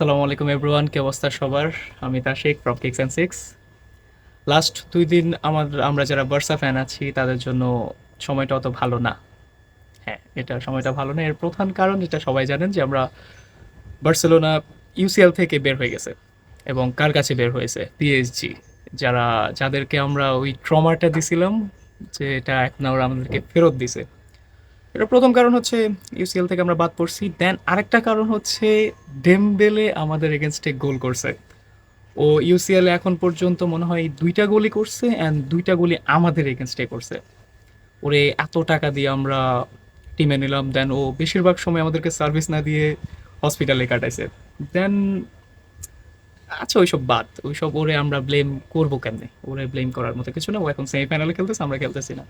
আসসালামু আলাইকুম এভরিওয়ান, কি অবস্থা সবার? আমি Tashik from Kicks and Six. Last 2 দিন আমরা যারা বার্সা ফ্যান আছি তাদের জন্য সময়টা অত ভালো না। হ্যাঁ, এটা সময়টা ভালো না। এর প্রধান কারণ যেটা সবাই জানেন যে আমরা বার্সেলোনা ইউসিএল থেকে বের হয়ে গেছে। এবং কার কাছে বের হয়েছে? পিএসজি। যাদেরকে আমরা ওই ট্রমাটা দিছিলাম, যে এটা এখন ওরা আমাদেরকে ফেরত দিছে। এটা প্রথম কারণ হচ্ছে ইউসিএল থেকে আমরা বাদ পড়ছি। দেন আরেকটা কারণ হচ্ছে ডেমবেলে আমাদের এগেনস্টে গোল করছে। ও ইউসিএল এখন পর্যন্ত মনে হয় 2টা গোলই করছে, অ্যান্ড 2টা গোলই আমাদের এগেনস্টে করছে। ওরে এত টাকা দিয়ে আমরা টিমে নিলাম, দেন ও বেশিরভাগ সময় আমাদেরকে সার্ভিস না দিয়ে হসপিটালে কাটাইছে। দেন আচ্ছা, ওইসব বাদ, ওইসব ওরে আমরা ব্লেম করবো কেমনে? ওরে ব্লেম করার মতো কিছু না। ও এখন সেমিফাইনালে খেলতেছে, আমরা খেলতেছি না।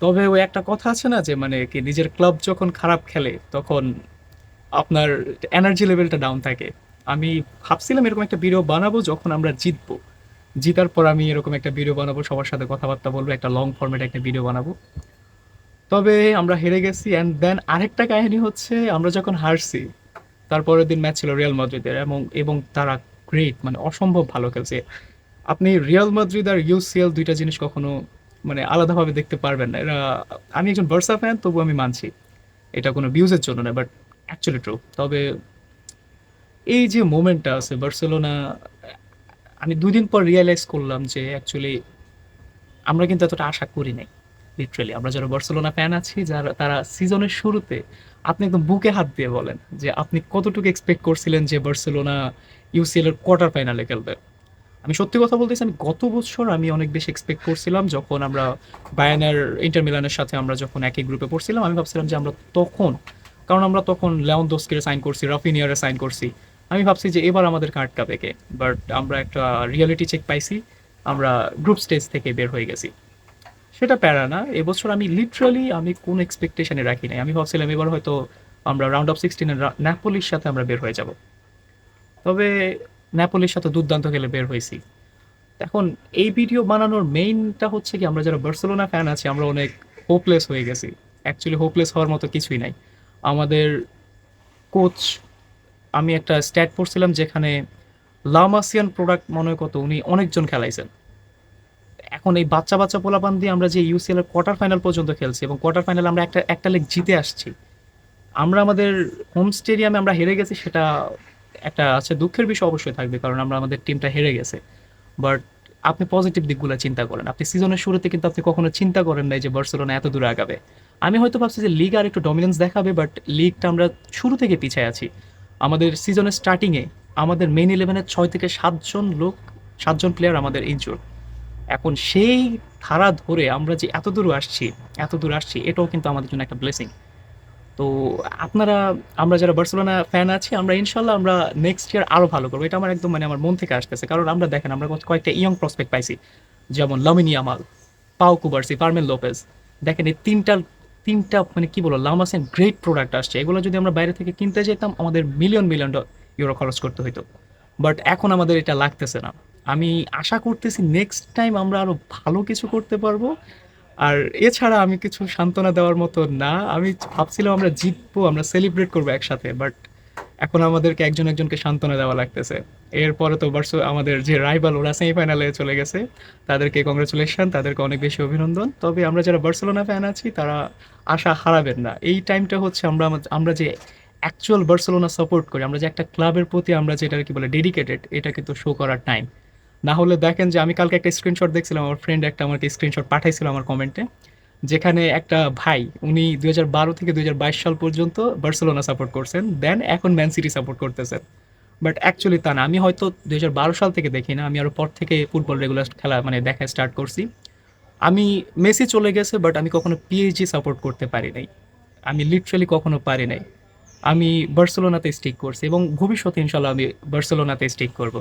তবে ওই একটা কথা আছে না, যে মানে কি, নিজের ক্লাব যখন খারাপ খেলে তখন আপনার এনার্জি লেভেলটা ডাউন থাকে। আমি ভাবছিলাম এরকম একটা ভিডিও বানাবো যখন আমরা জিতবো। জিতার পর আমি এরকম একটা ভিডিও বানাবো, সবার সাথে কথাবার্তা বলবো, একটা লং ফরম্যাট একটা ভিডিও বানাবো। তবে আমরা হেরে গেছি। অ্যান্ড দেন আরেকটা কাহিনী হচ্ছে, আমরা যখন হারছি তারপরের দিন ম্যাচ ছিল রিয়াল মাদ্রিদের, এবং তারা গ্রেট, মানে অসম্ভব ভালো খেলছে। আপনি রিয়াল মাদ্রিদ আর ইউসিএল দুইটা জিনিস কখনো মানে আলাদাভাবে দেখতে পারবেন না। এরা, আমি একজন বার্সা ফ্যান, তবু আমি মানছি এটা কোনো ভিউজের জন্য না, বাট অ্যাকচুয়ালি ট্রু। তবে এই যে মোমেন্টটা আছে বার্সেলোনা, আমি 2 দিন পর রিয়েলাইজ করলাম যে অ্যাকচুয়ালি আমরা কিন্তু এতটা আশা করি নাই। লিটারেলি আমরা যারা বার্সেলোনা ফ্যান আছি, যারা তারা সিজনের শুরুতে, আপনি একদম বুকে হাত দিয়ে বলেন যে আপনি কতটুকু এক্সপেক্ট করছিলেন যে বার্সেলোনা ইউসিএল এর কোয়ার্টার ফাইনালে খেলবে। আমি সত্যি কথা বলতেছি, আমি গত বছর আমি অনেক বেশি এক্সপেক্ট করছিলাম, যখন আমরা বায়ার্নের ইন্টার মিলানের সাথে আমরা যখন একই গ্রুপে পড়ছিলাম, আমি ভাবছিলাম যে আমরা তখন, কারণ আমরা তখন লেওয়ানডস্কির সাইন করছি, রাফিনিয়ারে সাইন করছি, আমি ভাবছি যে এবার আমাদেরকে আটকাবে কে। বাট আমরা একটা রিয়েলিটি চেক পাইছি, আমরা গ্রুপ স্টেজ থেকে বের হয়ে গেছি। সেটা প্যারা না, এবছর আমি লিটারালি আমি কোনো এক্সপেকটেশনে রাখি নাই। আমি ভাবছিলাম এবার হয়তো আমরা রাউন্ড অফ 16-এর ন্যাপোলির সাথে আমরা বের হয়ে যাব। তবে ন্যাপোলির সাথে দুর্দান্ত খেলে বের হয়েছি। এখন এই ভিডিও বানানোর মেইনটা হচ্ছে কি, আমরা যারা বার্সেলোনা ফ্যান আছি আমরা অনেক হোপলেস হয়ে গেছি। অ্যাকচুয়ালি হোপলেস হওয়ার মতো কিছুই নাই। আমাদের কোচ, আমি একটা স্ট্যাট পড়ছিলাম যেখানে লামাসিয়ান প্রোডাক্ট মনে হয় কত, উনি অনেকজন খেলাইছেন। এখন এই বাচ্চা বাচ্চা পোলাপান দিয়ে আমরা যে ইউসিএল এর কোয়ার্টার ফাইনাল পর্যন্ত খেলছি, এবং কোয়ার্টার ফাইনাল আমরা একটা একটা লেগ জিতে আসছি। আমরা আমাদের হোম স্টেডিয়ামে আমরা হেরে গেছি, সেটা একটা আছে দুঃখের বিষয় অবশ্যই থাকবে, কারণ আমরা আমাদের টিমটা হেরে গেছে। বাট আপনি পজিটিভ দিকগুলো চিন্তা করেন। আপনি সিজনের শুরুতে কিন্তু আপনি কখনো চিন্তা করেন নাই যে বার্সেলোনা এত দূরে আগাবে। আমি হয়তো ভাবছি যে লিগ আর একটু ডমিনেন্স দেখাবে, বাট লিগটা আমরা শুরু থেকে পিছিয়ে আছি। আমাদের সিজনের স্টার্টিংয়ে আমাদের মেইন ইলেভেনের 6 থেকে 7 জন প্লেয়ার আমাদের ইনজুর। এখন সেই ধারা ধরে আমরা যে এত দূর আসছি, এটাও কিন্তু আমাদের জন্য একটা ব্লেসিং। তো আপনারা, আমরা যারা বার্সেলোনা ফ্যান আছি, আমরা ইনশাল্লাহ আমরা নেক্সট ইয়ার আরো ভালো করবো। এটা আমার একদম মানে আমার মন থেকে আসতেছে, কারণ আমরা দেখেন আমরা কয়েকটা ইয়ং প্রসপেক্ট পাইছি, যেমন লামিন ইয়ামাল, পাও কুবার্সি, ফার্মেন লোপেজ। দেখেন এই তিনটা তিনটা মানে কি বলবো, লামাসিয়ান গ্রেট প্রোডাক্ট আসছে। এগুলো যদি আমরা বাইরে থেকে কিনতে যেতাম আমাদের মিলিয়ন মিলিয়ন ইউরো খরচ করতে হইতো। বাট এখন আমাদের এটা লাগতেছে না। আমি আশা করতেছি নেক্সট টাইম আমরা আরো ভালো কিছু করতে পারবো। আর এছাড়া আমি কিছু সান্ত্বনা দেওয়ার মতো না। আমি ভাবছিলাম আমরা জিতবো, আমরা সেলিব্রেট করবো একসাথে, বাট এখন আমাদেরকে একজন একজনকে সান্ত্বনা দেওয়া লাগতেছে। এরপরে তো আমাদের যে রাইভাল, ওরা সেমিফাইনালে চলে গেছে, তাদেরকে কংগ্রেচুলেশন, তাদেরকে অনেক বেশি অভিনন্দন। তবে আমরা যারা বার্সেলোনা ফ্যান আছি তারা আশা হারাবেন না। এই টাইমটা হচ্ছে আমরা যে অ্যাকচুয়াল বার্সেলোনা সাপোর্ট করি, আমরা যে একটা ক্লাবের প্রতি আমরা যেটা কি বলে ডেডিকেটেড, এটা কিন্তু শো করার টাইম। না হলে দেখেন যে আমি কালকে একটা স্ক্রিনশট দেখছিলাম, আমার ফ্রেন্ড একটা আমাকে স্ক্রিনশট পাঠাইছিল আমার কমেন্টে, যেখানে একটা ভাই, উনি 2012 থেকে 2022 সাল পর্যন্ত বার্সেলোনা সাপোর্ট করছেন, দেন এখন ম্যান সিটি সাপোর্ট করতেছেন। বাট অ্যাকচুয়ালি তা না, আমি হয়তো 2012 সাল থেকে দেখি না, আমি আরো পর থেকে ফুটবল রেগুলার খেলা মানে দেখা স্টার্ট করছি। আমি, মেসি চলে গেছে বাট আমি কখনো পিএসজি সাপোর্ট করতে পারি নাই। আমি লিটারালি কখনো পারি নাই। আমি বার্সেলোনাতে স্টিক করছি, এবং ভবিষ্যতে ইনশাল্লাহ আমি বার্সেলোনাতে স্টিক করব।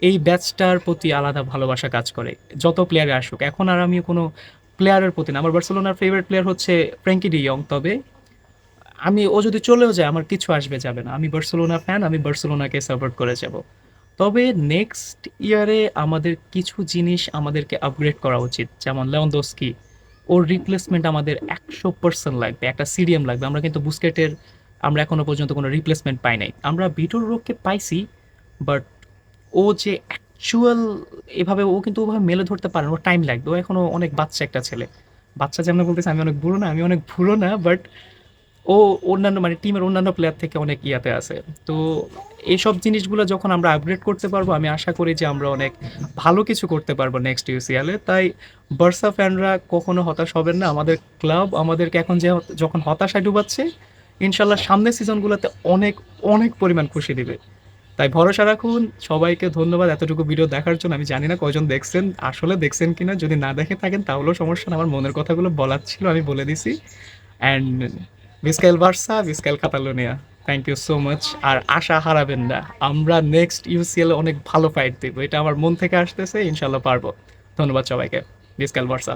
এই ব্যাচটার প্রতি আলাদা ভালোবাসা কাজ করে, যত প্লেয়ারে আসুক। এখন আর আমি কোনো প্লেয়ারের প্রতি না, আমার বার্সেলোনার ফেভারিট প্লেয়ার হচ্ছে ফ্র্যাঙ্কি ডি ইয়ং। তবে ও যদি চলেও যায় আমার কিছু আসবে যাবে না, আমি বার্সেলোনা ফ্যান, আমি বার্সেলোনাকে সাপোর্ট করে যাব। তবে নেক্সট ইয়ারে আমাদের কিছু জিনিস আমাদেরকে আপগ্রেড করা উচিত, যেমন লেভানডস্কি, ওর রিপ্লেসমেন্ট আমাদের 100% লাগবে, একটা সিডিএম লাগবে। আমরা কিন্তু বুস্কেটের আমরা এখনো পর্যন্ত কোনো রিপ্লেসমেন্ট পাই নাই। আমরা ভিটোর রোগকে পাইছি, বাট ও যে অ্যাকচুয়াল এভাবে ও কিন্তু ওভাবে মেলে ধরতে পারে না, ওর টাইম লাগবে। ও এখনো অনেক বাচ্চা একটা ছেলে। বাচ্চা যেমন বলতেছে আমি অনেক বুড়ো না, আমি অনেক বুড়ো না, বাট ও অন্যান্য মানে টিমের অন্যান্য প্লেয়ার থেকে অনেক ইয়াতে আছে। তো এইসব জিনিসগুলো যখন আমরা আপগ্রেড করতে পারবো, আমি আশা করি যে আমরা অনেক ভালো কিছু করতে পারবো নেক্সট ইউসিএলে। তাই বার্সা ফ্যানরা কখনো হতাশ হবেন না। আমাদের ক্লাব আমাদেরকে এখন যে যখন হতাশায় ডুবাচ্ছে, ইনশাল্লাহ সামনের সিজনগুলোতে অনেক অনেক পরিমাণ খুশি দিবে। তাই ভরসা রাখুন। সবাইকে ধন্যবাদ এতটুকু ভিডিও দেখার জন্য। আমি জানি না কয়জন দেখছেন, আসলে দেখছেন কিনা। যদি না দেখে থাকেন তাহলেও সমস্যা না, আমার মনের কথাগুলো বলার ছিল, আমি বলে দিছি। অ্যান্ড ভিস্কাইল বার্সা, ভিস্কাইল Catalonia. Thank you so much. আর আশা হারাবেন না, আমরা নেক্সট ইউসিএল অনেক ভালো ফাইট দেবো, এটা আমার মন থেকে আসতেছে, ইনশাল্লাহ পারবো। ধন্যবাদ সবাইকে। ভিস্কাইল বার্সা।